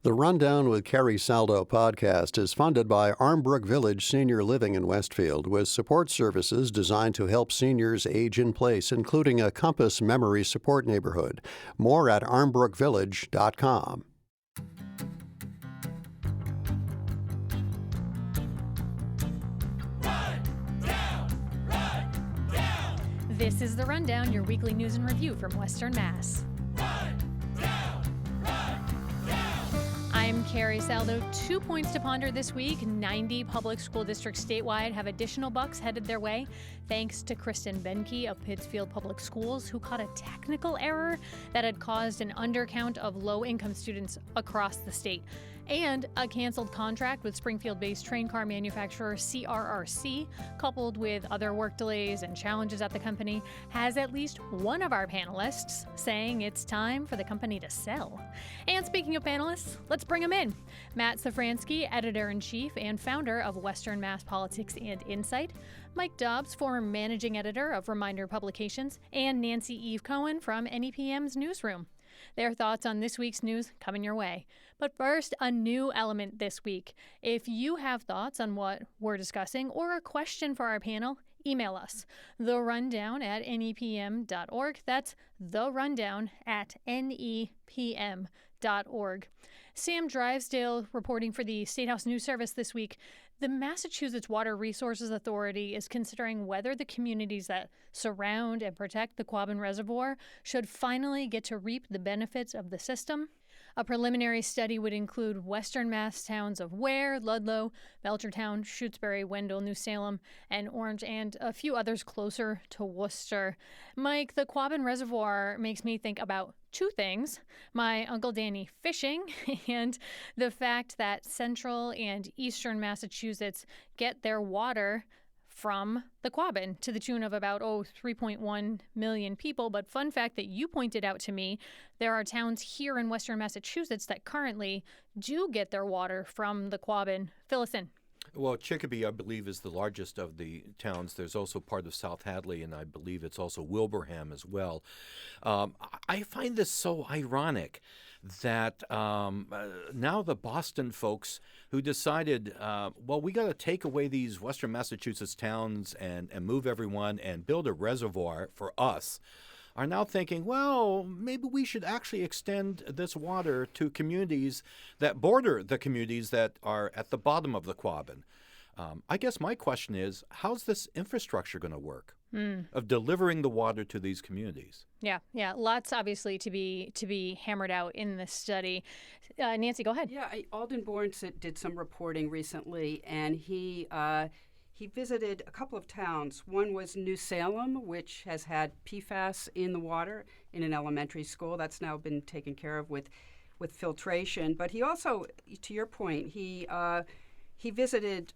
The Rundown with Carrie Saldo podcast is funded by Armbrook Village Senior Living in Westfield with support services designed to help seniors age in place, including a Compass Memory Support Neighborhood. More at armbrookvillage.com. This is The Rundown, your weekly news and review from Western Mass. I'm Carrie Saldo. 2 points to ponder this week. 90 public school districts statewide have additional bucks headed their way, thanks to Kristen Benke of Pittsfield Public Schools, who caught a technical error that had caused an undercount of low-income students across the state. And a canceled contract with Springfield-based train car manufacturer CRRC, coupled with other work delays and challenges at the company, has at least one of our panelists saying it's time for the company to sell. And speaking of panelists, let's bring them in. Matt Safransky, editor-in-chief and founder of Western Mass Politics and Insight. Mike Dobbs, former managing editor of Reminder Publications. And Nancy Eve Cohen from NEPM's newsroom. Their thoughts on this week's news coming your way. But first, a new element this week. If you have thoughts on what we're discussing or a question for our panel, email us. therundown@nepm.org. That's therundown@nepm.org. Sam Drivesdale reporting for the State House News Service this week. The Massachusetts Water Resources Authority is considering whether the communities that surround and protect the Quabbin Reservoir should finally get to reap the benefits of the system. A preliminary study would include Western Mass towns of Ware, Ludlow, Belchertown, Shutesbury, Wendell, New Salem, and Orange, and a few others closer to Worcester. Mike, the Quabbin Reservoir makes me think about two things: my Uncle Danny fishing and the fact that central and eastern Massachusetts get their water from the Quabbin to the tune of about 3.1 million people. But fun fact that you pointed out to me, there are towns here in western Massachusetts that currently do get their water from the Quabbin. Fill us in. Well, Chicopee, I believe, is the largest of the towns. There's also part of South Hadley, and I believe it's also Wilbraham as well. I find this so ironic that now the Boston folks who decided, we got to take away these Western Massachusetts towns and move everyone and build a reservoir for us, are now thinking, well, maybe we should actually extend this water to communities that border the communities that are at the bottom of the Quabbin. I guess my question is, how's this infrastructure going to work of delivering the water to these communities? Yeah. Lots, obviously, to be hammered out in this study. Nancy, go ahead. Yeah, Alden Borns did some reporting recently, and he visited a couple of towns. One was New Salem, which has had PFAS in the water in an elementary school. That's now been taken care of with filtration. But he also, to your point, he visited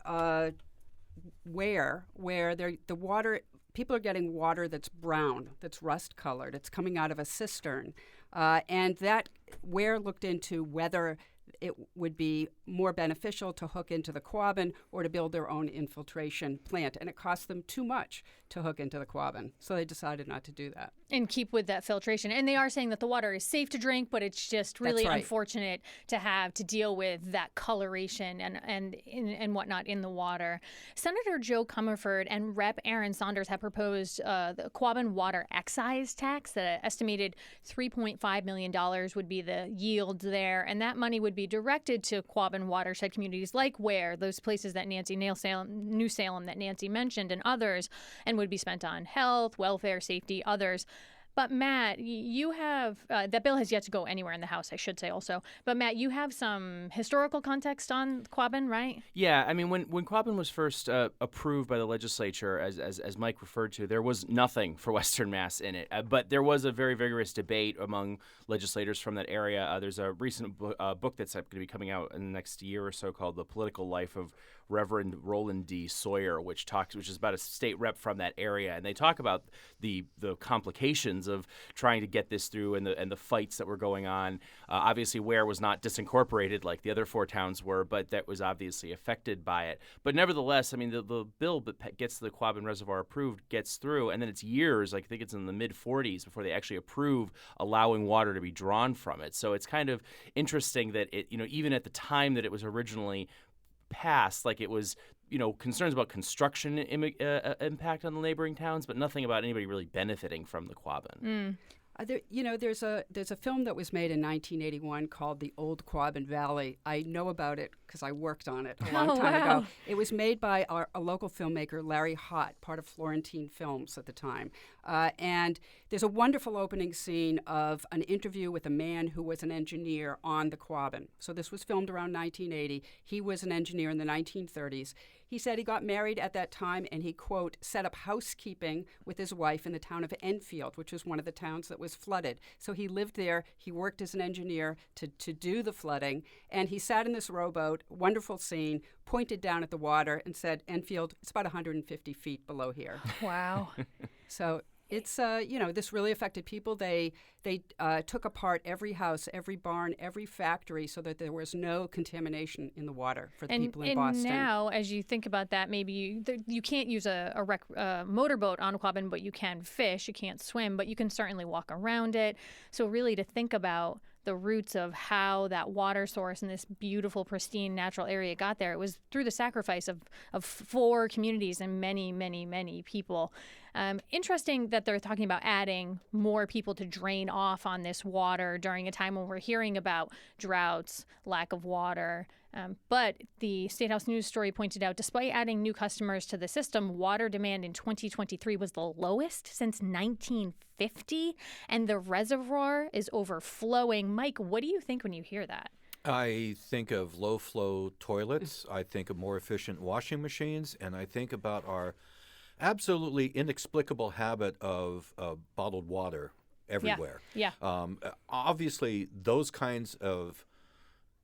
where the water, people are getting water that's brown, that's rust colored. It's coming out of a cistern, and that Ware looked into whether it would be more beneficial to hook into the Quabbin or to build their own infiltration plant. And it cost them too much to hook into the Quabbin. So they decided not to do that. And keep with that filtration. And they are saying that the water is safe to drink, but it's just really unfortunate to have to deal with that coloration and whatnot in the water. Senator Joe Comerford and Rep. Aaron Saunders have proposed the Quabbin water excise tax that estimated $3.5 million would be the yield there. And that money would be directed to Quabbin watershed communities like Ware, those places that New Salem that Nancy mentioned, and others, and would be spent on health, welfare, safety, others. But Matt, you have, that bill has yet to go anywhere in the House, I should say also. But Matt, you have some historical context on Quabbin, right? Yeah, I mean, when Quabbin was first approved by the legislature, as Mike referred to, there was nothing for Western Mass in it. But there was a very vigorous debate among legislators from that area. There's a recent book that's going to be coming out in the next year or so called The Political Life of Reverend Roland D. Sawyer, which is about a state rep from that area. And they talk about the complications terms of trying to get this through and the fights that were going on. Obviously, Ware was not disincorporated like the other 4 towns were, but that was obviously affected by it. But nevertheless, I mean, the bill that gets the Quabbin Reservoir approved gets through, and then it's years, like I think it's in the mid-40s, before they actually approve allowing water to be drawn from it. So it's kind of interesting that it, even at the time that it was originally passed, like it was, concerns about construction impact on the neighboring towns, but nothing about anybody really benefiting from the Quabbin. There's a film that was made in 1981 called The Old Quabbin Valley. I know about it because I worked on it a long time ago. It was made by a local filmmaker, Larry Hott, part of Florentine Films at the time. And there's a wonderful opening scene of an interview with a man who was an engineer on the Quabbin. So this was filmed around 1980. He was an engineer in the 1930s. He said he got married at that time and he, quote, set up housekeeping with his wife in the town of Enfield, which was one of the towns that was flooded. So he lived there. He worked as an engineer to do the flooding. And he sat in this rowboat, wonderful scene, pointed down at the water and said, Enfield, it's about 150 feet below here. Wow. So it's, this really affected people. They took apart every house, every barn, every factory so that there was no contamination in the water for the people in Boston. And now, as you think about that, maybe you can't use a motorboat on Quabbin, but you can fish. You can't swim, but you can certainly walk around it. So really to think about the roots of how that water source in this beautiful, pristine, natural area got there, it was through the sacrifice of 4 communities and many, many, many people. Interesting that they're talking about adding more people to drain off on this water during a time when we're hearing about droughts, lack of water. But the State House News story pointed out, despite adding new customers to the system, water demand in 2023 was the lowest since 1950, and the reservoir is overflowing. Mike, what do you think when you hear that? I think of low-flow toilets. I think of more efficient washing machines, and I think about our absolutely inexplicable habit of bottled water everywhere. Yeah. Obviously, those kinds of,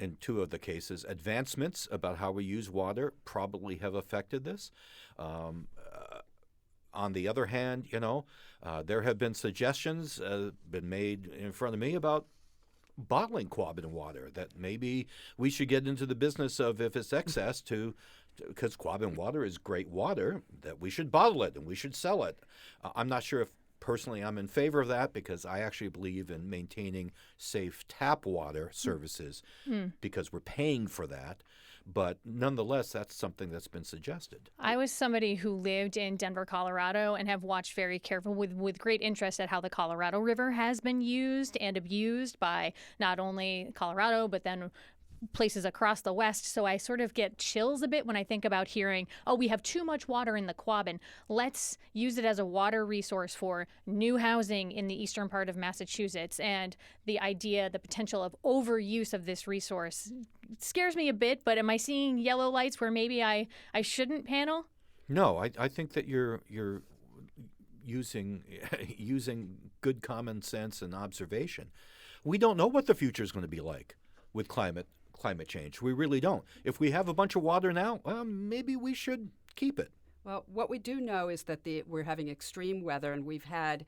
in 2 of the cases, advancements about how we use water probably have affected this. On the other hand, there have been suggestions been made in front of me about bottling Quabbin water, that maybe we should get into the business of, if it's excess, because Quabbin water is great water, that we should bottle it and we should sell it. I'm not sure if personally I'm in favor of that, because I actually believe in maintaining safe tap water services because we're paying for that. But nonetheless, that's something that's been suggested. I was somebody who lived in Denver, Colorado, and have watched very carefully with great interest at how the Colorado River has been used and abused by not only Colorado, but then places across the West. So I sort of get chills a bit when I think about hearing, oh, we have too much water in the Quabbin. Let's use it as a water resource for new housing in the eastern part of Massachusetts. And the idea, the potential of overuse of this resource scares me a bit, but am I seeing yellow lights where maybe I shouldn't panel? No, I think that you're using good common sense and observation. We don't know what the future is going to be like with climate change. We really don't. If we have a bunch of water now, well, maybe we should keep it. Well, what we do know is that we're having extreme weather, and we've had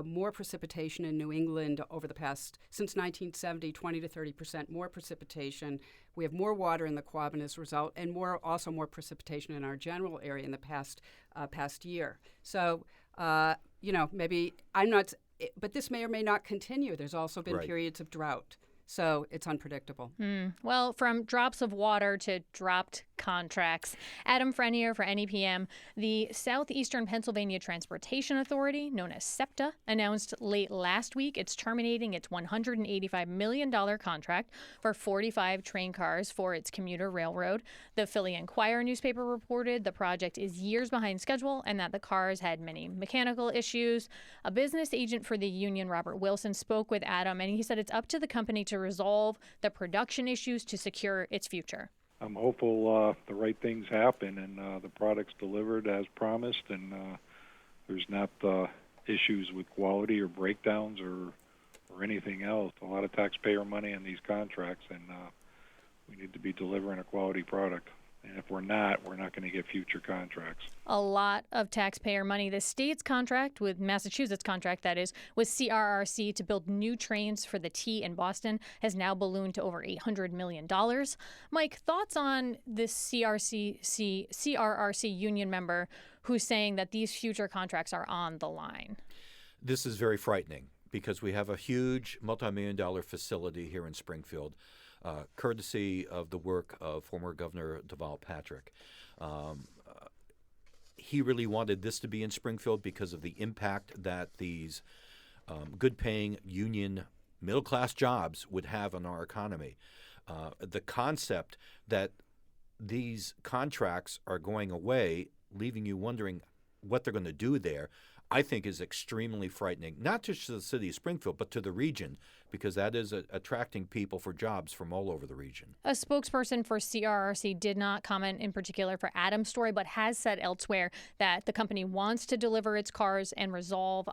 more precipitation in New England over the past, since 1970, 20 to 30% more precipitation. We have more water in the Quabbin as a result, and also more precipitation in our general area in the past year. So, maybe I'm not, but this may or may not continue. There's also been periods of drought. So it's unpredictable. Well, from drops of water to dropped contracts. Adam Frenier for NEPM. The Southeastern Pennsylvania Transportation Authority, known as SEPTA, announced late last week it's terminating its $185 million contract for 45 train cars for its commuter railroad. The Philly Inquirer newspaper reported the project is years behind schedule and that the cars had many mechanical issues. A business agent for the union, Robert Wilson, spoke with Adam, and he said it's up to the company to resolve the production issues to secure its future. I'm hopeful the right things happen and the product's delivered as promised, and there's not issues with quality or breakdowns or anything else. A lot of taxpayer money in these contracts, and we need to be delivering a quality product. And if we're not going to get future contracts. A lot of taxpayer money. The state's contract with Massachusetts contract, that is, with CRRC to build new trains for the T in Boston has now ballooned to over $800 million. Mike, thoughts on this CRRC union member who's saying that these future contracts are on the line? This is very frightening because we have a huge multi-million-dollar facility here in Springfield, courtesy of the work of former Governor Deval Patrick. He really wanted this to be in Springfield because of the impact that these good-paying union middle-class jobs would have on our economy. The concept that these contracts are going away, leaving you wondering what they're going to do there, I think is extremely frightening, not just to the city of Springfield, but to the region, because that is attracting people for jobs from all over the region. A spokesperson for CRRC did not comment in particular for Adam's story, but has said elsewhere that the company wants to deliver its cars and resolve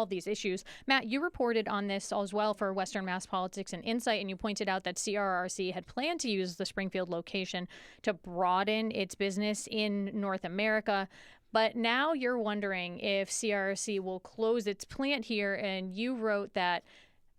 these issues. Matt, you reported on this as well for Western Mass Politics and Insight, and you pointed out that CRRC had planned to use the Springfield location to broaden its business in North America. But now you're wondering if CRRC will close its plant here, and you wrote that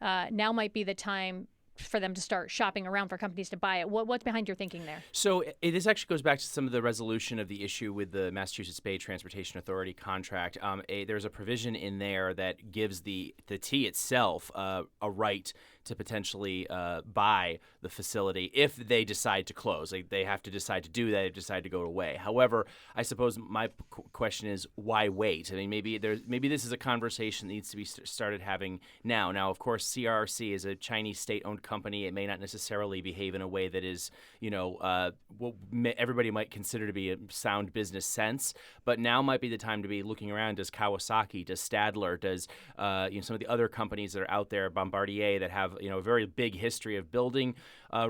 now might be the time for them to start shopping around for companies to buy it. What's behind your thinking there? So this actually goes back to some of the resolution of the issue with the Massachusetts Bay Transportation Authority contract. There's a provision in there that gives the T itself a right to potentially buy the facility if they decide to close. Like, they have to decide to do that, if they decide to go away. However, I suppose my question is, why wait? I mean, maybe this is a conversation that needs to be started having now. Now, of course, CRRC is a Chinese state-owned company. It may not necessarily behave in a way that is, what everybody might consider to be a sound business sense. But now might be the time to be looking around. Does Kawasaki, does Stadler, does some of the other companies that are out there, Bombardier, that have a very big history of building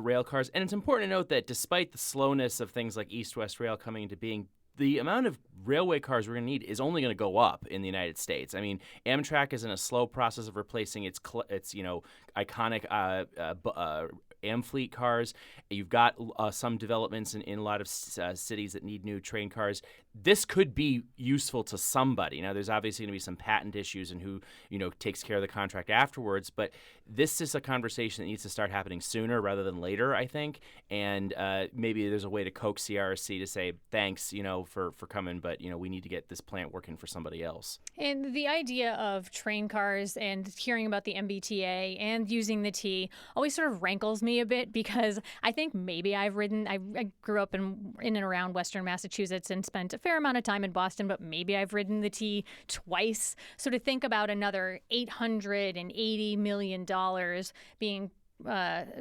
rail cars. And it's important to note that despite the slowness of things like East-West Rail coming into being, the amount of railway cars we're going to need is only going to go up in the United States. I mean, Amtrak is in a slow process of replacing its iconic Amfleet cars. You've got some developments in a lot of cities that need new train cars. This could be useful to somebody. Now, there's obviously going to be some patent issues and who takes care of the contract afterwards, but this is a conversation that needs to start happening sooner rather than later, I think. And maybe there's a way to coax CRRC to say, thanks, for coming, but we need to get this plant working for somebody else. And the idea of train cars and hearing about the MBTA and using the T always sort of rankles me a bit, because I think maybe I grew up in and around Western Massachusetts and spent a fair amount of time in Boston, but maybe I've ridden the T twice. So to think about another $880 million being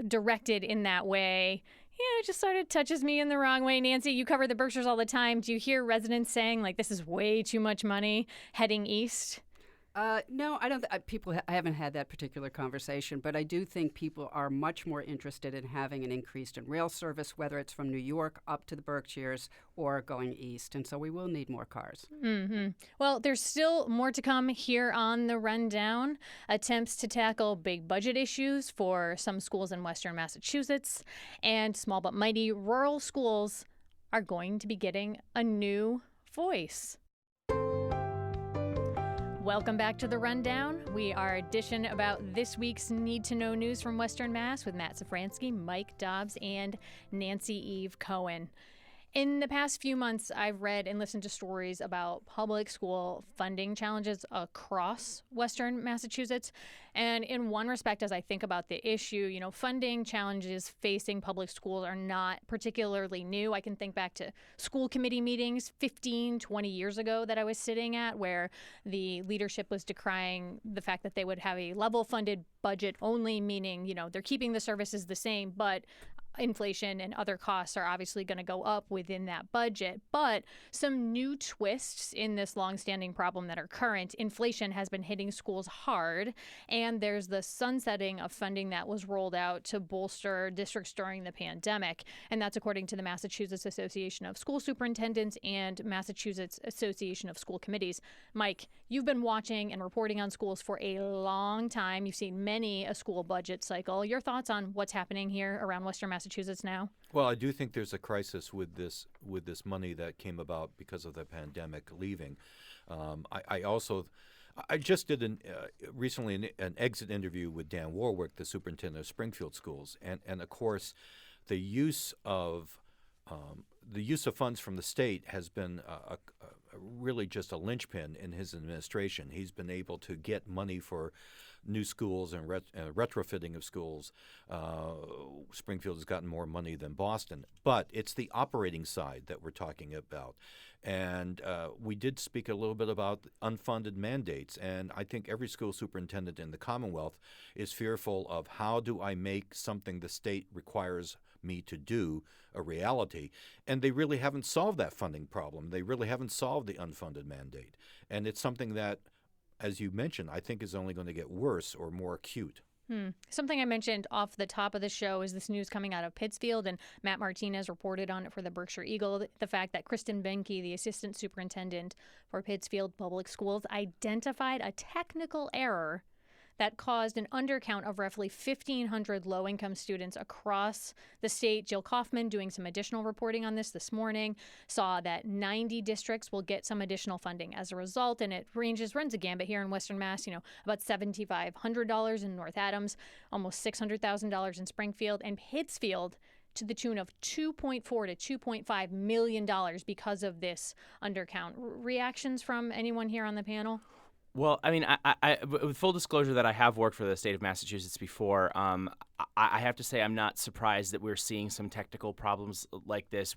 directed in that way, it just sort of touches me in the wrong way. Nancy, you cover the Berkshires all the time. Do you hear residents saying, like, this is way too much money heading east? No, I don't. I haven't had that particular conversation, but I do think people are much more interested in having an increase in rail service, whether it's from New York up to the Berkshires or going east. And so we will need more cars. Mm-hmm. Well, there's still more to come here on the Rundown. Attempts to tackle big budget issues for some schools in Western Massachusetts, and small but mighty rural schools are going to be getting a new voice. Welcome back to The Rundown. We are dishing about this week's need-to-know news from Western Mass with Matt Safransky, Mike Dobbs, and Nancy Eve Cohen. In the past few months, I've read and listened to stories about public school funding challenges across Western Massachusetts. And in one respect, as I think about the issue, funding challenges facing public schools are not particularly new. I can think back to school committee meetings 15, 20 years ago that I was sitting at, where the leadership was decrying the fact that they would have a level funded budget only, meaning, they're keeping the services the same, but inflation and other costs are obviously going to go up within that budget. But some new twists in this longstanding problem that are current. Inflation has been hitting schools hard, and there's the sunsetting of funding that was rolled out to bolster districts during the pandemic. And that's according to the Massachusetts Association of School Superintendents and Massachusetts Association of School Committees. Mike, you've been watching and reporting on schools for a long time. You've seen many a school budget cycle. Your thoughts on what's happening here around Western Massachusetts Massachusetts now? Well, I do think there's a crisis with this money that came about because of the pandemic leaving. I just did recently an exit interview with Dan Warwick, the superintendent of Springfield schools, and of course, the use of funds from the state has been really just a linchpin in his administration. He's been able to get money for new schools and retrofitting of schools. Springfield has gotten more money than Boston, but it's the operating side that we're talking about. And we did speak a little bit about unfunded mandates, and I think every school superintendent in the Commonwealth is fearful of how do I make something the state requires me to do a reality. And they really haven't solved that funding problem. They really haven't solved the unfunded mandate. And it's something that, as you mentioned, I think is only going to get worse or more acute. Something I mentioned off the top of the show is this news coming out of Pittsfield, and Matt Martinez reported on it for the Berkshire Eagle, the fact that Kristen Benke, the assistant superintendent for Pittsfield Public Schools, identified a technical error that caused an undercount of roughly 1,500 low-income students across the state. Jill Kaufman, doing some additional reporting on this morning, saw that 90 districts will get some additional funding as a result, and it runs a gambit here in Western Mass, about $7,500 in North Adams, almost $600,000 in Springfield, and Pittsfield to the tune of $2.4 to $2.5 million because of this undercount. Reactions from anyone here on the panel? Well, I mean, I with full disclosure that I have worked for the state of Massachusetts before, I have to say I'm not surprised that we're seeing some technical problems like this.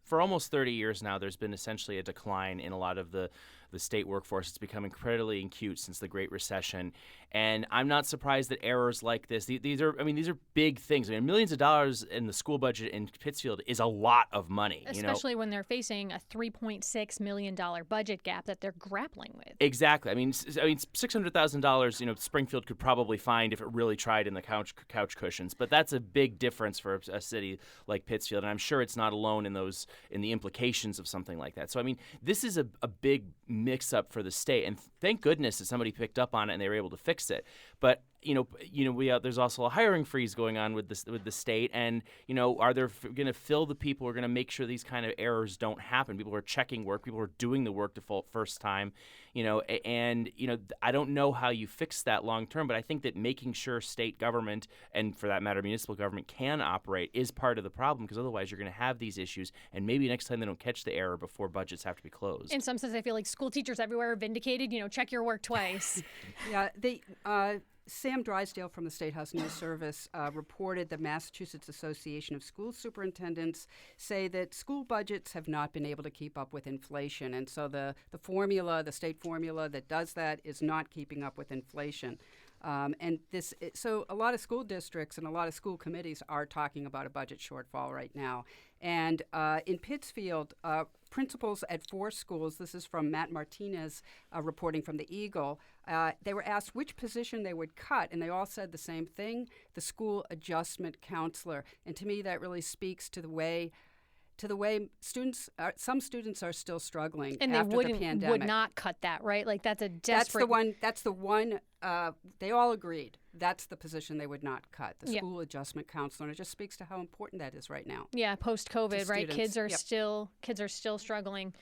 For almost 30 years now, there's been essentially a decline in a lot of the state workforce. It's become incredibly acute since the Great Recession, and I'm not surprised that errors like this. These are big things. I mean, millions of dollars in the school budget in Pittsfield is a lot of money, especially when they're facing a $3.6 million budget gap that they're grappling with. Exactly. I mean, $600,000. Springfield could probably find if it really tried in the couch cushions, but that's a big difference for a city like Pittsfield, and I'm sure it's not alone in the implications of something like that. So, I mean, this is a big mix-up for the state, and thank goodness that somebody picked up on it and they were able to fix it. But there's also a hiring freeze going on with the state, and are they going to fill the people who are going to make sure these kind of errors don't happen? People who are checking work, people who are doing the work the first time, I don't know how you fix that long term, but I think that making sure state government, and for that matter municipal government, can operate is part of the problem, because otherwise you're going to have these issues, and maybe next time they don't catch the error before budgets have to be closed. In some sense, I feel like school teachers everywhere are vindicated. Check your work twice. Yeah, Sam Drysdale from the State House News Service reported the Massachusetts Association of School Superintendents say that school budgets have not been able to keep up with inflation. And so the state formula that does that is not keeping up with inflation. So a lot of school districts and a lot of school committees are talking about a budget shortfall right now. And in Pittsfield, principals at 4 schools, this is from Matt Martinez reporting from the Eagle, they were asked which position they would cut, and they all said the same thing: the school adjustment counselor. And to me, that really speaks to the way some students are still struggling and after the pandemic. And they would not cut that, right? Like that's a desperate... That's the one, they all agreed. That's the position they would not cut, the school adjustment counselor. And it just speaks to how important that is right now. Yeah, post-COVID, right? Students. Kids are still struggling.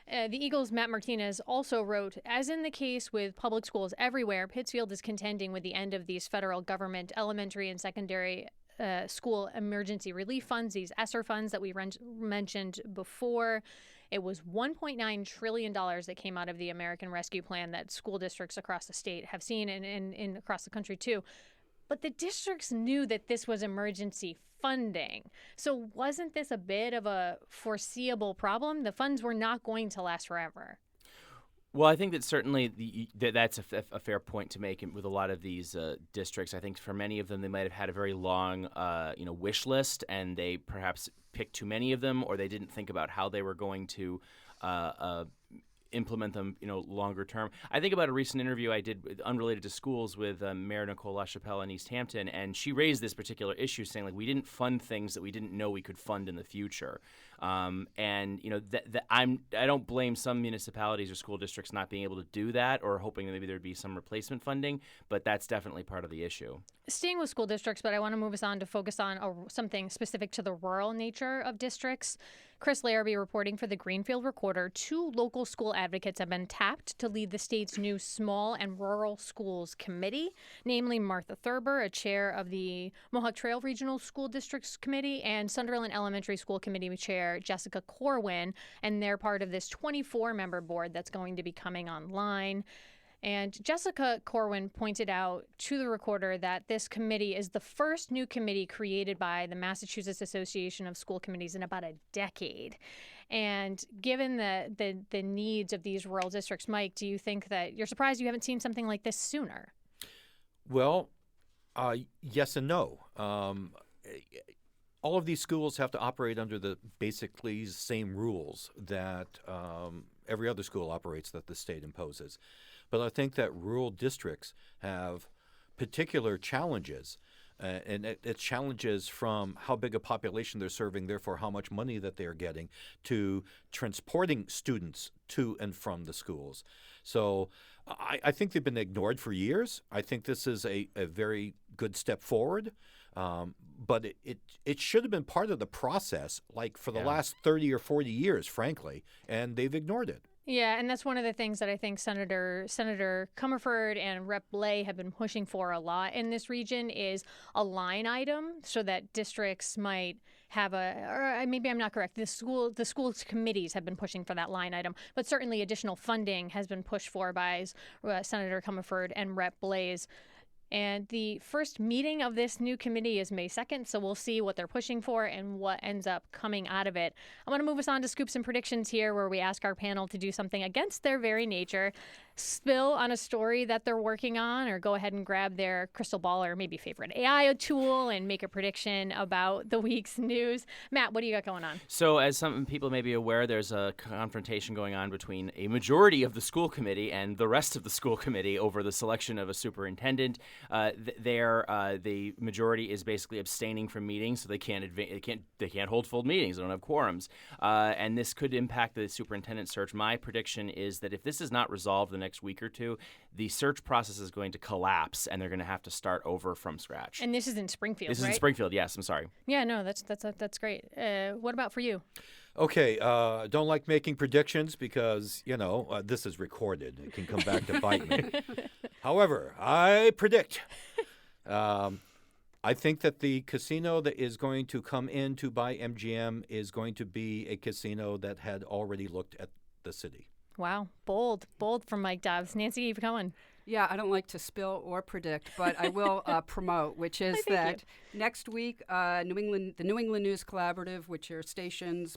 The Eagles' Matt Martinez also wrote, as in the case with public schools everywhere, Pittsfield is contending with the end of these federal government elementary and secondary school emergency relief funds, these ESSER funds that we mentioned before. It was $1.9 trillion that came out of the American Rescue Plan that school districts across the state have seen, and across the country too. But the districts knew that this was emergency funding. So wasn't this a bit of a foreseeable problem? The funds were not going to last forever. Well, I think that certainly that's a fair point to make with a lot of these districts. I think for many of them, they might have had a very long, wish list, and they perhaps picked too many of them, or they didn't think about how they were going to implement them, longer term. I think about a recent interview I did unrelated to schools with Mayor Nicole LaChapelle in East Hampton, and she raised this particular issue, saying we didn't fund things that we didn't know we could fund in the future. I don't blame some municipalities or school districts not being able to do that, or hoping that maybe there'd be some replacement funding, but that's definitely part of the issue. Staying with school districts, but I want to move us on to focus on something specific to the rural nature of districts. Chris Larrabee reporting for the Greenfield Recorder. 2 local school advocates have been tapped to lead the state's new Small and Rural Schools Committee, namely Martha Thurber, a chair of the Mohawk Trail Regional School Districts Committee, and Sunderland Elementary School Committee Chair Jessica Corwin, and they're part of this 24-member board that's going to be coming online. And Jessica Corwin pointed out to the Recorder that this committee is the first new committee created by the Massachusetts Association of School Committees in about a decade. And given the needs of these rural districts, Mike, do you think that you're surprised you haven't seen something like this sooner? Well, yes and no. All of these schools have to operate under the basically same rules that every other school operates that the state imposes. But I think that rural districts have particular challenges, and it's challenges from how big a population they're serving, therefore how much money that they're getting, to transporting students to and from the schools. So I think they've been ignored for years. I think this is a very good step forward. But it should have been part of the process, for the last 30 or 40 years, frankly, and they've ignored it. Yeah, and that's one of the things that I think Senator Comerford and Rep. Blais have been pushing for a lot in this region is a line item so that districts might have or maybe I'm not correct. The schools committees have been pushing for that line item, but certainly additional funding has been pushed for by Senator Comerford and Rep. Blais. And the first meeting of this new committee is May 2nd, so we'll see what they're pushing for and what ends up coming out of it. I want to move us on to Scoops and Predictions here, where we ask our panel to do something against their very nature, spill on a story that they're working on, or go ahead and grab their crystal ball or maybe favorite AI tool and make a prediction about the week's news. Matt, what do you got going on? So as some people may be aware, there's a confrontation going on between a majority of the school committee and the rest of the school committee over the selection of a superintendent. The majority is basically abstaining from meetings, so they can't hold full meetings. They don't have quorums, and this could impact the superintendent search. My prediction is that if this is not resolved the next week or two, the search process is going to collapse, and they're going to have to start over from scratch. And this is in Springfield, This right? is in Springfield. Yes, I'm sorry. Yeah, no, that's great. What about for you? Okay, don't like making predictions because, this is recorded. It can come back to bite me. However, I predict. I think that the casino that is going to come in to buy MGM is going to be a casino that had already looked at the city. Wow, bold from Mike Dobbs. Nancy, keep going. Yeah, I don't like to spill or predict, but I will promote, which is that next week, the New England News Collaborative, which are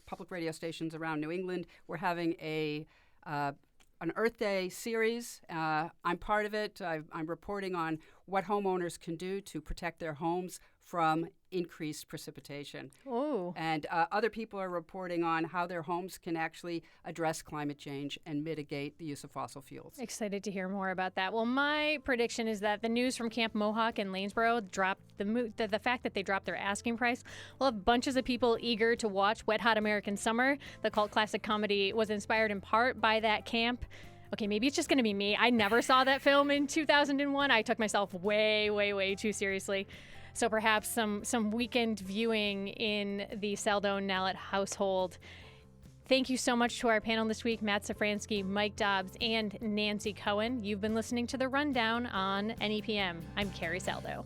public radio stations around New England, we're having an Earth Day series. I'm part of it. I'm reporting on what homeowners can do to protect their homes from increased precipitation. Oh. And other people are reporting on how their homes can actually address climate change and mitigate the use of fossil fuels. Excited to hear more about that. Well, my prediction is that the news from Camp Mohawk in Lanesboro dropped the fact that they dropped their asking price. We'll have bunches of people eager to watch Wet Hot American Summer. The cult classic comedy was inspired in part by that camp. Okay, maybe it's just going to be me. I never saw that film in 2001. I took myself way, way, way too seriously. So perhaps some weekend viewing in the Saldone-Nallett household. Thank you so much to our panel this week, Matt Safransky, Mike Dobbs, and Nancy Cohen. You've been listening to The Rundown on NEPM. I'm Carrie Saldo.